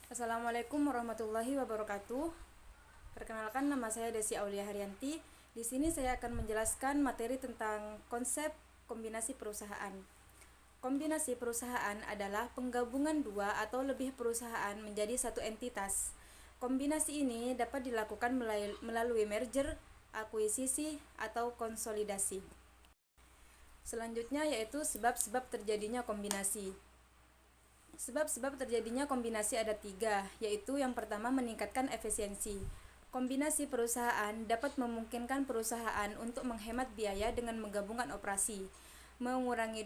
Assalamualaikum warahmatullahi wabarakatuh. Perkenalkan, nama saya Desi Aulia Haryanti. Di sini saya akan menjelaskan materi tentang konsep kombinasi perusahaan. Kombinasi perusahaan adalah penggabungan dua atau lebih perusahaan menjadi satu entitas. Kombinasi ini dapat dilakukan melalui merger, akuisisi, atau konsolidasi. Selanjutnya yaitu sebab-sebab terjadinya kombinasi. Sebab-sebab terjadinya kombinasi ada tiga, yaitu yang pertama meningkatkan efisiensi. Kombinasi perusahaan dapat memungkinkan perusahaan untuk menghemat biaya dengan menggabungkan operasi, mengurangi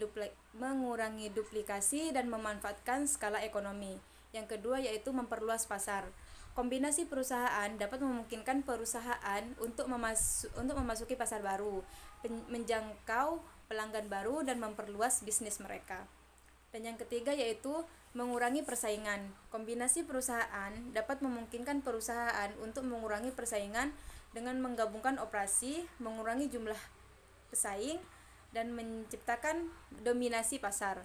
duplikasi dan memanfaatkan skala ekonomi. Yang kedua yaitu memperluas pasar. Kombinasi perusahaan dapat memungkinkan perusahaan untuk memasuki pasar baru, menjangkau pelanggan baru dan memperluas bisnis mereka. Dan yang ketiga yaitu mengurangi persaingan. Kombinasi perusahaan dapat memungkinkan perusahaan untuk mengurangi persaingan dengan menggabungkan operasi, mengurangi jumlah pesaing, dan menciptakan dominasi pasar.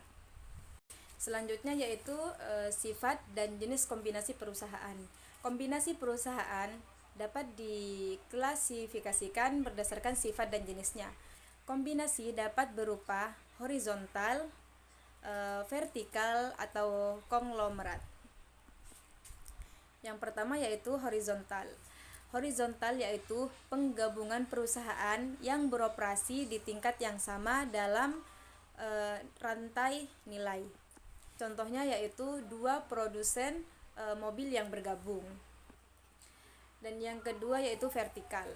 Selanjutnya yaitu sifat dan jenis kombinasi perusahaan. Kombinasi perusahaan dapat diklasifikasikan berdasarkan sifat dan jenisnya. Kombinasi dapat berupa horizontal, vertikal, atau konglomerat. Yang pertama yaitu horizontal. Horizontal yaitu penggabungan perusahaan yang beroperasi di tingkat yang sama dalam rantai nilai. Contohnya yaitu dua produsen mobil yang bergabung. Dan yang kedua yaitu vertikal.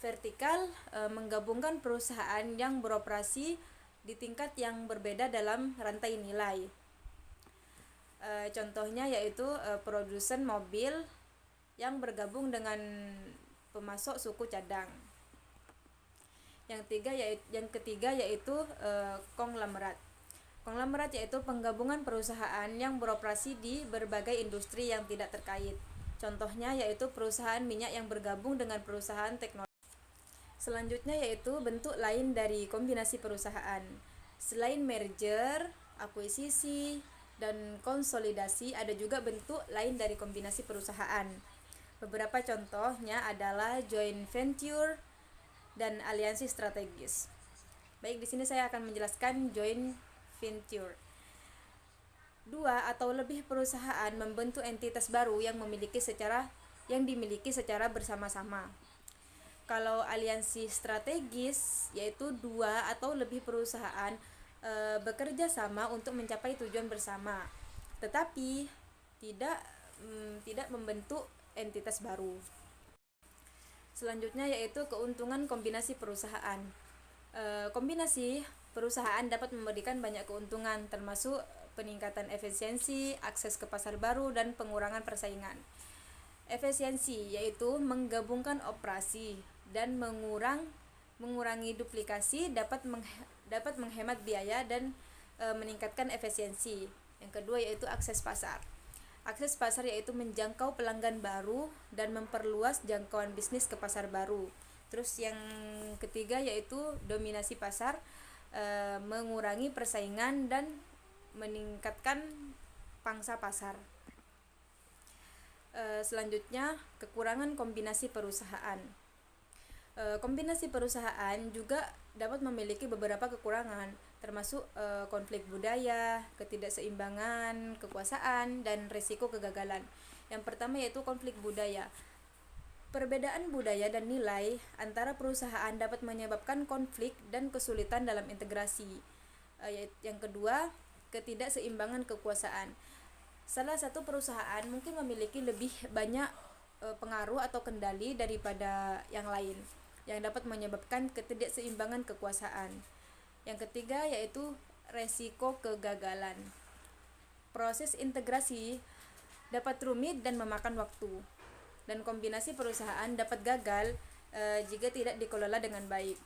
Vertikal menggabungkan perusahaan yang beroperasi di tingkat yang berbeda dalam rantai nilai. Contohnya yaitu produsen mobil yang bergabung dengan pemasok suku cadang. Yang ketiga yaitu konglomerat. Konglomerat yaitu penggabungan perusahaan yang beroperasi di berbagai industri yang tidak terkait. Contohnya yaitu perusahaan minyak yang bergabung dengan perusahaan teknologi. Selanjutnya yaitu bentuk lain dari kombinasi perusahaan. Selain merger, akuisisi, dan konsolidasi, ada juga bentuk lain dari kombinasi perusahaan. Beberapa contohnya adalah joint venture dan aliansi strategis. Baik, di sini saya akan menjelaskan joint venture. Dua atau lebih perusahaan membentuk entitas baru yang dimiliki secara bersama-sama. Kalau aliansi strategis yaitu dua atau lebih perusahaan bekerja sama untuk mencapai tujuan bersama, tetapi tidak membentuk entitas baru. Selanjutnya yaitu keuntungan kombinasi perusahaan. Kombinasi perusahaan dapat memberikan banyak keuntungan, termasuk peningkatan efisiensi, akses ke pasar baru, dan pengurangan persaingan. Efisiensi yaitu menggabungkan operasi dan mengurangi duplikasi, dapat menghemat biaya dan meningkatkan efisiensi. Yang kedua yaitu akses pasar. Akses pasar yaitu menjangkau pelanggan baru dan memperluas jangkauan bisnis ke pasar baru. Terus yang ketiga yaitu dominasi pasar, mengurangi persaingan dan meningkatkan pangsa pasar. Selanjutnya kekurangan kombinasi perusahaan. Kombinasi perusahaan juga dapat memiliki beberapa kekurangan, termasuk konflik budaya, ketidakseimbangan kekuasaan, dan risiko kegagalan. Yang pertama yaitu konflik budaya. Perbedaan budaya dan nilai antara perusahaan dapat menyebabkan konflik dan kesulitan dalam integrasi. Yang kedua, ketidakseimbangan kekuasaan. Salah satu perusahaan mungkin memiliki lebih banyak pengaruh atau kendali daripada yang lain, yang dapat menyebabkan ketidakseimbangan kekuasaan. Yang ketiga yaitu resiko kegagalan. Proses integrasi dapat rumit dan memakan waktu, dan kombinasi perusahaan dapat gagal jika tidak dikelola dengan baik.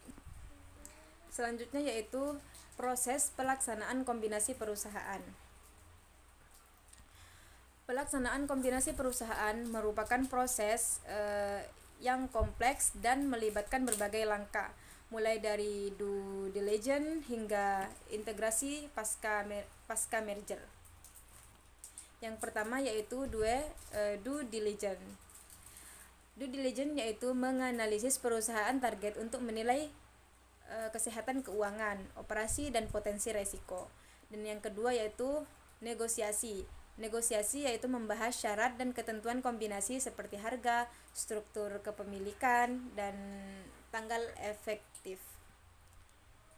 Selanjutnya yaitu proses pelaksanaan kombinasi perusahaan. Pelaksanaan kombinasi perusahaan merupakan proses yang kompleks dan melibatkan berbagai langkah, mulai dari due diligence hingga integrasi pasca merger. Yang pertama yaitu due diligence. Due diligence yaitu menganalisis perusahaan target untuk menilai kesehatan keuangan, operasi dan potensi resiko. Dan yang kedua yaitu negosiasi. Negosiasi yaitu membahas syarat dan ketentuan kombinasi seperti harga, struktur kepemilikan, dan tanggal efektif.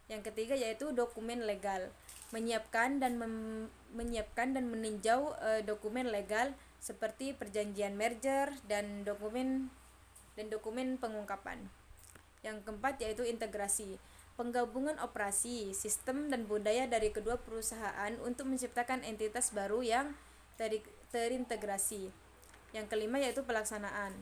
Yang ketiga yaitu dokumen legal. Menyiapkan dan meninjau dokumen legal seperti perjanjian merger dan dokumen pengungkapan. Yang keempat yaitu integrasi. Penggabungan operasi, sistem dan budaya dari kedua perusahaan untuk menciptakan entitas baru yang terintegrasi. Yang kelima yaitu pelaksanaan.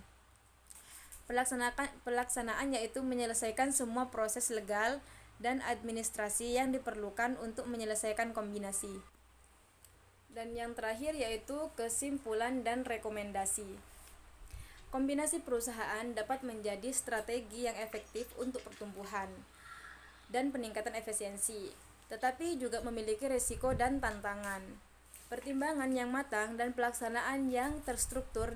Pelaksanaan yaitu menyelesaikan semua proses legal dan administrasi yang diperlukan untuk menyelesaikan kombinasi. Dan yang terakhir yaitu kesimpulan dan rekomendasi. Kombinasi perusahaan dapat menjadi strategi yang efektif untuk pertumbuhan dan peningkatan efisiensi, tetapi juga memiliki risiko dan tantangan. Pertimbangan yang matang dan pelaksanaan yang terstruktur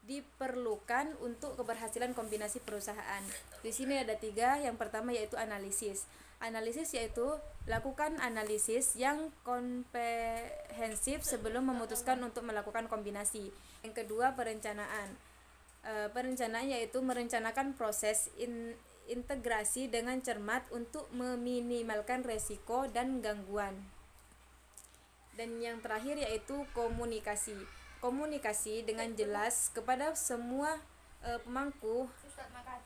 diperlukan untuk keberhasilan kombinasi perusahaan. Di sini ada 3. Yang pertama yaitu analisis. Analisis yaitu lakukan analisis yang komprehensif sebelum memutuskan untuk melakukan kombinasi. Yang kedua perencanaan. Perencanaan yaitu merencanakan proses integrasi dengan cermat untuk meminimalkan resiko dan gangguan. Dan yang terakhir yaitu komunikasi. Komunikasi dengan jelas kepada semua pemangku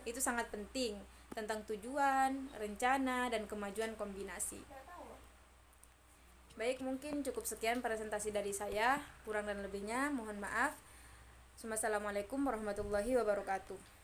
itu sangat penting tentang tujuan, rencana, dan kemajuan kombinasi. Baik, mungkin cukup sekian presentasi dari saya. Kurang dan lebihnya mohon maaf. Wassalamualaikum warahmatullahi wabarakatuh.